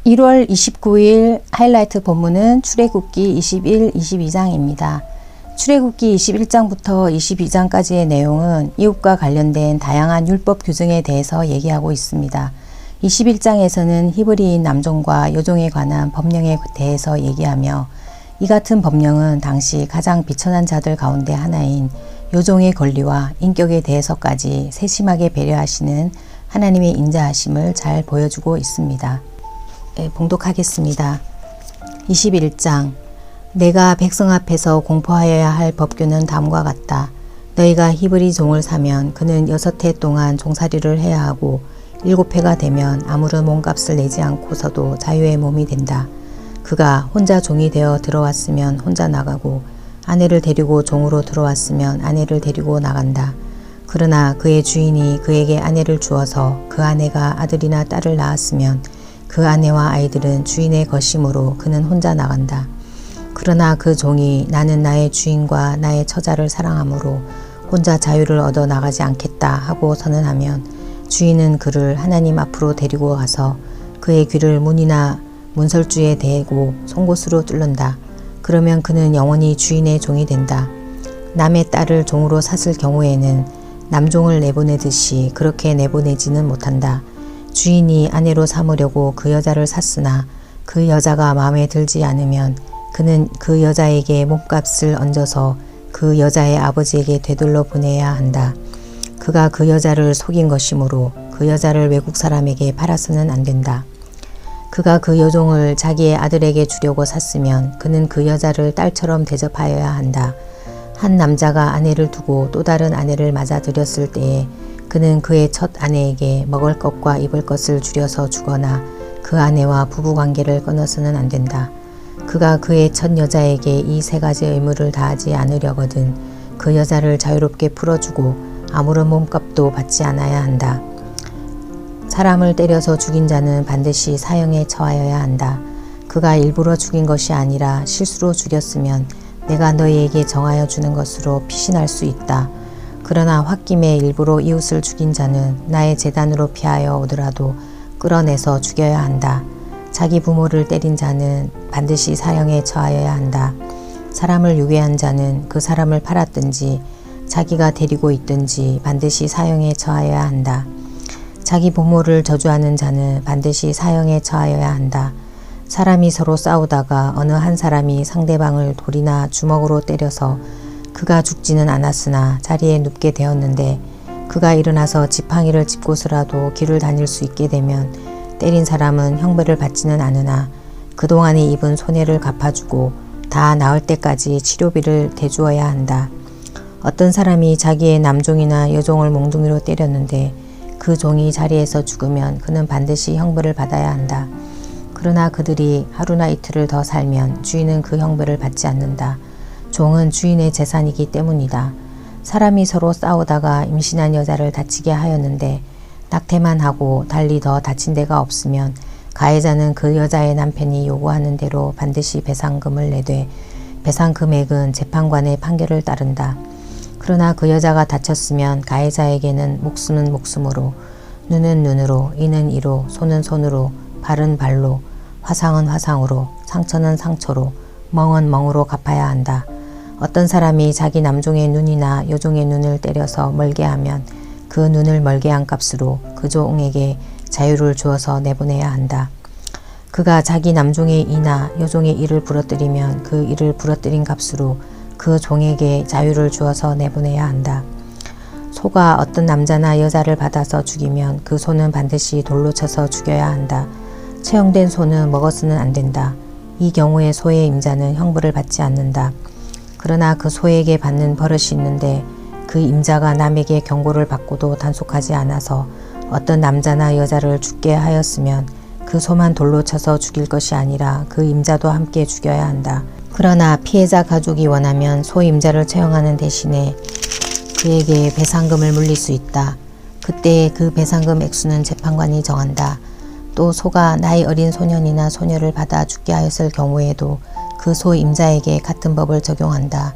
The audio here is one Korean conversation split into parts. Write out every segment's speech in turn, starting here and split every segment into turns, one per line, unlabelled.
(1월 29일) 하이라이트 본문은 출애굽기 21, 22장입니다. 출애굽기 21장부터 22장까지의 내용은 이웃과 관련된 다양한 율법 규정에 대해서 얘기하고 있습니다. 21장에서는 히브리인 남종과 여종에 관한 법령에 대해서 얘기하며 이 같은 법령은 당시 가장 비천한 자들 가운데 하나인 여종의 권리와 인격에 대해서까지 세심하게 배려하시는 하나님의 인자하심을 잘 보여주고 있습니다. 봉독하겠습니다. 21장 내가 백성 앞에서 공포하여야 할 법규는 다음과 같다. 너희가 히브리 종을 사면 그는 6해 동안 종살이를 해야 하고 7해가 되면 아무런 몸값을 내지 않고서도 자유의 몸이 된다. 그가 혼자 종이 되어 들어왔으면 혼자 나가고 아내를 데리고 종으로 들어왔으면 아내를 데리고 나간다. 그러나 그의 주인이 그에게 아내를 주어서 그 아내가 아들이나 딸을 낳았으면 그 아내와 아이들은 주인의 것이므로 그는 혼자 나간다. 그러나 그 종이 나는 나의 주인과 나의 처자를 사랑하므로 혼자 자유를 얻어 나가지 않겠다 하고 선언하면 주인은 그를 하나님 앞으로 데리고 가서 그의 귀를 문이나 문설주에 대고 송곳으로 뚫는다. 그러면 그는 영원히 주인의 종이 된다. 남의 딸을 종으로 샀을 경우에는 남종을 내보내듯이 그렇게 내보내지는 못한다. 주인이 아내로 삼으려고 그 여자를 샀으나 그 여자가 마음에 들지 않으면 그는 그 여자에게 몸값을 얹어서 그 여자의 아버지에게 되돌려 보내야 한다. 그가 그 여자를 속인 것이므로 그 여자를 외국 사람에게 팔아서는 안 된다. 그가 그 여종을 자기의 아들에게 주려고 샀으면 그는 그 여자를 딸처럼 대접하여야 한다. 한 남자가 아내를 두고 또 다른 아내를 맞아들였을 때에 그는 그의 첫 아내에게 먹을 것과 입을 것을 줄여서 주거나 그 아내와 부부관계를 끊어서는 안 된다. 그가 그의 첫 여자에게 이 3가지 의무를 다하지 않으려거든 그 여자를 자유롭게 풀어주고 아무런 몸값도 받지 않아야 한다. 사람을 때려서 죽인 자는 반드시 사형에 처하여야 한다. 그가 일부러 죽인 것이 아니라 실수로 죽였으면 내가 너희에게 정하여 주는 것으로 피신할 수 있다. 그러나 홧김에 일부러 이웃을 죽인 자는 나의 제단으로 피하여 오더라도 끌어내서 죽여야 한다. 자기 부모를 때린 자는 반드시 사형에 처하여야 한다. 사람을 유괴한 자는 그 사람을 팔았든지 자기가 데리고 있든지 반드시 사형에 처하여야 한다. 자기 부모를 저주하는 자는 반드시 사형에 처하여야 한다. 사람이 서로 싸우다가 어느 한 사람이 상대방을 돌이나 주먹으로 때려서 그가 죽지는 않았으나 자리에 눕게 되었는데 그가 일어나서 지팡이를 짚고서라도 길을 다닐 수 있게 되면 때린 사람은 형벌을 받지는 않으나 그동안에 입은 손해를 갚아주고 다 나을 때까지 치료비를 대주어야 한다. 어떤 사람이 자기의 남종이나 여종을 몽둥이로 때렸는데 그 종이 자리에서 죽으면 그는 반드시 형벌을 받아야 한다. 그러나 그들이 하루나 이틀을 더 살면 주인은 그 형벌을 받지 않는다. 종은 주인의 재산이기 때문이다. 사람이 서로 싸우다가 임신한 여자를 다치게 하였는데 낙태만 하고 달리 더 다친 데가 없으면 가해자는 그 여자의 남편이 요구하는 대로 반드시 배상금을 내되 배상 금액은 재판관의 판결을 따른다. 그러나 그 여자가 다쳤으면 가해자에게는 목숨은 목숨으로, 눈은 눈으로, 이는 이로, 손은 손으로, 발은 발로, 화상은 화상으로, 상처는 상처로, 멍은 멍으로 갚아야 한다. 어떤 사람이 자기 남종의 눈이나 여종의 눈을 때려서 멀게 하면 그 눈을 멀게 한 값으로 그 종에게 자유를 주어서 내보내야 한다. 그가 자기 남종의 이나 여종의 이를 부러뜨리면 그 이를 부러뜨린 값으로 그 종에게 자유를 주어서 내보내야 한다. 소가 어떤 남자나 여자를 받아서 죽이면 그 소는 반드시 돌로 쳐서 죽여야 한다. 처형된 소는 먹어서는 안 된다. 이 경우에 소의 임자는 형벌을 받지 않는다. 그러나 그 소에게 받는 버릇이 있는데 그 임자가 남에게 경고를 받고도 단속하지 않아서 어떤 남자나 여자를 죽게 하였으면 그 소만 돌로 쳐서 죽일 것이 아니라 그 임자도 함께 죽여야 한다. 그러나 피해자 가족이 원하면 소 임자를 처형하는 대신에 그에게 배상금을 물릴 수 있다. 그때 그 배상금 액수는 재판관이 정한다. 또 소가 나이 어린 소년이나 소녀를 받아 죽게 하였을 경우에도 그 소 임자에게 같은 법을 적용한다.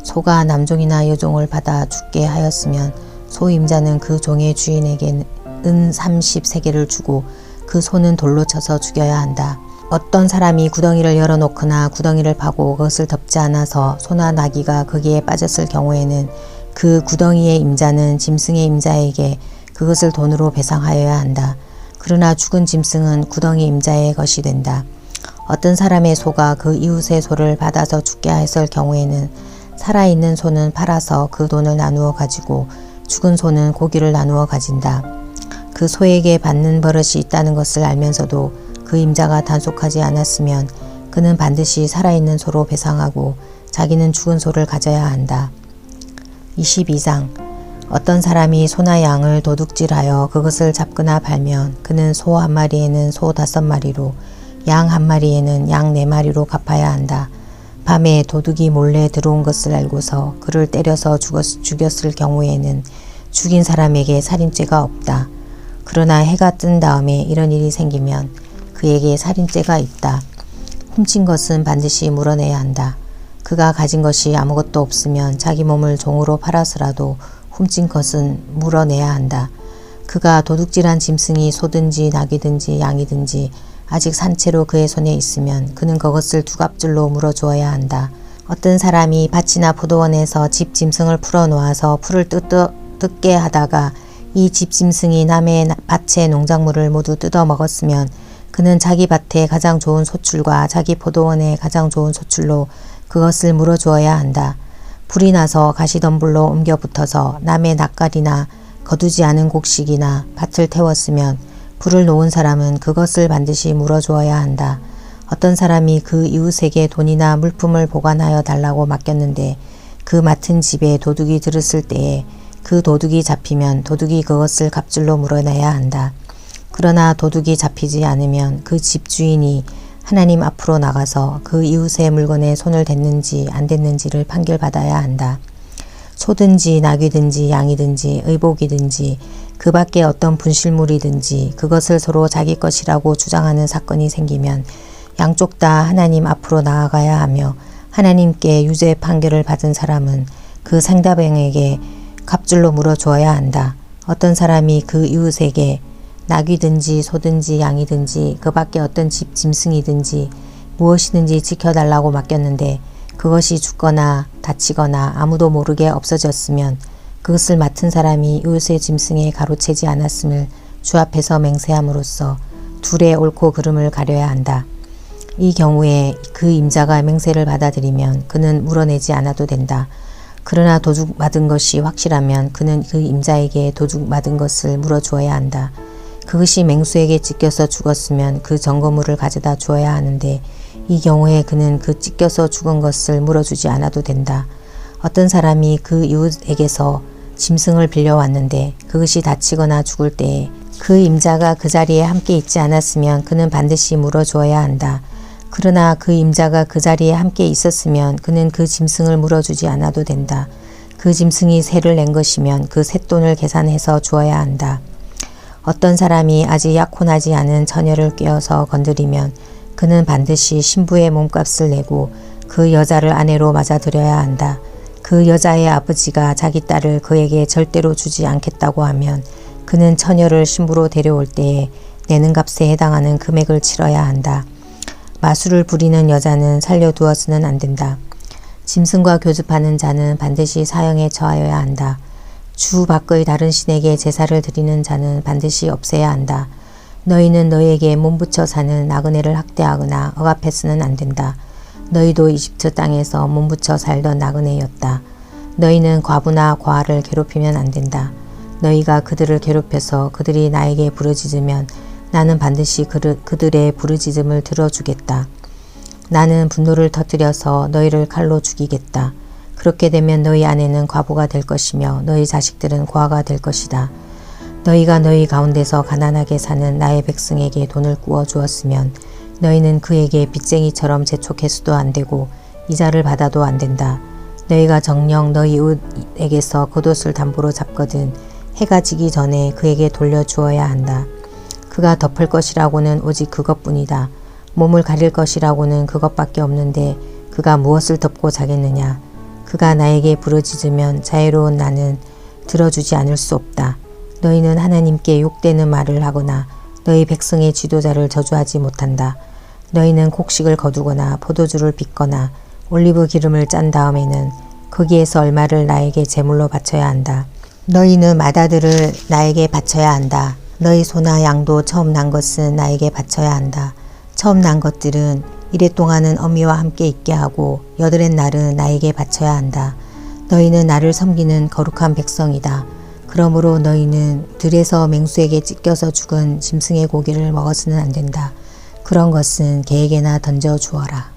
소가 남종이나 여종을 받아 죽게 하였으면 소 임자는 그 종의 주인에게 은 30세겔을 주고 그 소는 돌로 쳐서 죽여야 한다. 어떤 사람이 구덩이를 열어놓거나 구덩이를 파고 그것을 덮지 않아서 소나 나귀가 거기에 빠졌을 경우에는 그 구덩이의 임자는 짐승의 임자에게 그것을 돈으로 배상하여야 한다. 그러나 죽은 짐승은 구덩이 임자의 것이 된다. 어떤 사람의 소가 그 이웃의 소를 받아서 죽게 하였을 경우에는 살아있는 소는 팔아서 그 돈을 나누어 가지고 죽은 소는 고기를 나누어 가진다. 그 소에게 받는 버릇이 있다는 것을 알면서도 그 임자가 단속하지 않았으면 그는 반드시 살아있는 소로 배상하고 자기는 죽은 소를 가져야 한다. 22장 어떤 사람이 소나 양을 도둑질하여 그것을 잡거나 팔면 그는 소 한 마리에는 소 5마리로 양 한 마리에는 양 4마리로 갚아야 한다. 밤에 도둑이 몰래 들어온 것을 알고서 그를 때려서 죽였을 경우에는 죽인 사람에게 살인죄가 없다. 그러나 해가 뜬 다음에 이런 일이 생기면 그에게 살인죄가 있다. 훔친 것은 반드시 물어내야 한다. 그가 가진 것이 아무것도 없으면 자기 몸을 종으로 팔아서라도 훔친 것은 물어내야 한다. 그가 도둑질한 짐승이 소든지 나귀든지 양이든지 아직 산채로 그의 손에 있으면 그는 그것을 두갑줄로 물어주어야 한다. 어떤 사람이 밭이나 포도원에서 집 짐승을 풀어놓아서 풀을 뜯게 하다가 이 집 짐승이 남의 밭의 농작물을 모두 뜯어 먹었으면 그는 자기 밭에 가장 좋은 소출과 자기 포도원에 가장 좋은 소출로 그것을 물어주어야 한다. 불이 나서 가시덤불로 옮겨 붙어서 남의 낯가리나 거두지 않은 곡식이나 밭을 태웠으면 불을 놓은 사람은 그것을 반드시 물어주어야 한다. 어떤 사람이 그 이웃에게 돈이나 물품을 보관하여 달라고 맡겼는데 그 맡은 집에 도둑이 들었을 때에 그 도둑이 잡히면 도둑이 그것을 갑줄로 물어내야 한다. 그러나 도둑이 잡히지 않으면 그 집주인이 하나님 앞으로 나가서 그 이웃의 물건에 손을 댔는지 안 댔는지를 판결받아야 한다. 소든지 나귀든지 양이든지 의복이든지 그 밖에 어떤 분실물이든지 그것을 서로 자기 것이라고 주장하는 사건이 생기면 양쪽 다 하나님 앞으로 나아가야 하며 하나님께 유죄 판결을 받은 사람은 그 상대방에게 갑줄로 물어주어야 한다. 어떤 사람이 그 이웃에게 나귀든지 소든지 양이든지 그 밖에 어떤 집 짐승이든지 무엇이든지 지켜달라고 맡겼는데 그것이 죽거나 다치거나 아무도 모르게 없어졌으면 그것을 맡은 사람이 이웃의 짐승에 가로채지 않았음을 주 앞에서 맹세함으로써 둘의 옳고 그름을 가려야 한다. 이 경우에 그 임자가 맹세를 받아들이면 그는 물어내지 않아도 된다. 그러나 도둑맞은 것이 확실하면 그는 그 임자에게 도둑맞은 것을 물어주어야 한다. 그것이 맹수에게 찢겨서 죽었으면 그 점거물을 가져다 주어야 하는데 이 경우에 그는 그 찢겨서 죽은 것을 물어주지 않아도 된다. 어떤 사람이 그 이웃에게서 짐승을 빌려왔는데 그것이 다치거나 죽을 때에 그 임자가 그 자리에 함께 있지 않았으면 그는 반드시 물어주어야 한다. 그러나 그 임자가 그 자리에 함께 있었으면 그는 그 짐승을 물어주지 않아도 된다. 그 짐승이 세를 낸 것이면 그 쇳돈을 계산해서 주어야 한다. 어떤 사람이 아직 약혼하지 않은 처녀를 꿰어서 건드리면 그는 반드시 신부의 몸값을 내고 그 여자를 아내로 맞아들여야 한다. 그 여자의 아버지가 자기 딸을 그에게 절대로 주지 않겠다고 하면 그는 처녀를 신부로 데려올 때에 내는 값에 해당하는 금액을 치러야 한다. 마술을 부리는 여자는 살려두어서는 안 된다. 짐승과 교집하는 자는 반드시 사형에 처하여야 한다. 주 밖의 다른 신에게 제사를 드리는 자는 반드시 없애야 한다. 너희는 너희에게 몸붙여 사는 나그네를 학대하거나 억압해서는 안 된다. 너희도 이집트 땅에서 몸붙여 살던 나그네였다. 너희는 과부나 과를 괴롭히면 안 된다. 너희가 그들을 괴롭혀서 그들이 나에게 부르짖으면 나는 반드시 그들의 부르짖음을 들어주겠다. 나는 분노를 터뜨려서 너희를 칼로 죽이겠다. 그렇게 되면 너희 아내는 과부가 될 것이며 너희 자식들은 고아가 될 것이다. 너희가 너희 가운데서 가난하게 사는 나의 백성에게 돈을 꾸어 주었으면 너희는 그에게 빚쟁이처럼 재촉해서도 안 되고 이자를 받아도 안 된다. 너희가 정녕 너희 이웃에게서 겉옷을 담보로 잡거든 해가 지기 전에 그에게 돌려주어야 한다. 그가 덮을 것이라고는 오직 그것뿐이다. 몸을 가릴 것이라고는 그것밖에 없는데 그가 무엇을 덮고 자겠느냐. 그가 나에게 부르짖으면 자유로운 나는 들어주지 않을 수 없다. 너희는 하나님께 욕되는 말을 하거나 너희 백성의 지도자를 저주하지 못한다. 너희는 곡식을 거두거나 포도주를 빚거나 올리브 기름을 짠 다음에는 거기에서 얼마를 나에게 제물로 바쳐야 한다. 너희는 마다들을 나에게 바쳐야 한다. 너희 소나 양도 처음 난 것은 나에게 바쳐야 한다. 처음 난 것들은 이래 동안은 어미와 함께 있게 하고 여드렛 날은 나에게 바쳐야 한다. 너희는 나를 섬기는 거룩한 백성이다. 그러므로 너희는 들에서 맹수에게 찢겨서 죽은 짐승의 고기를 먹어서는 안 된다. 그런 것은 개에게나 던져 주어라.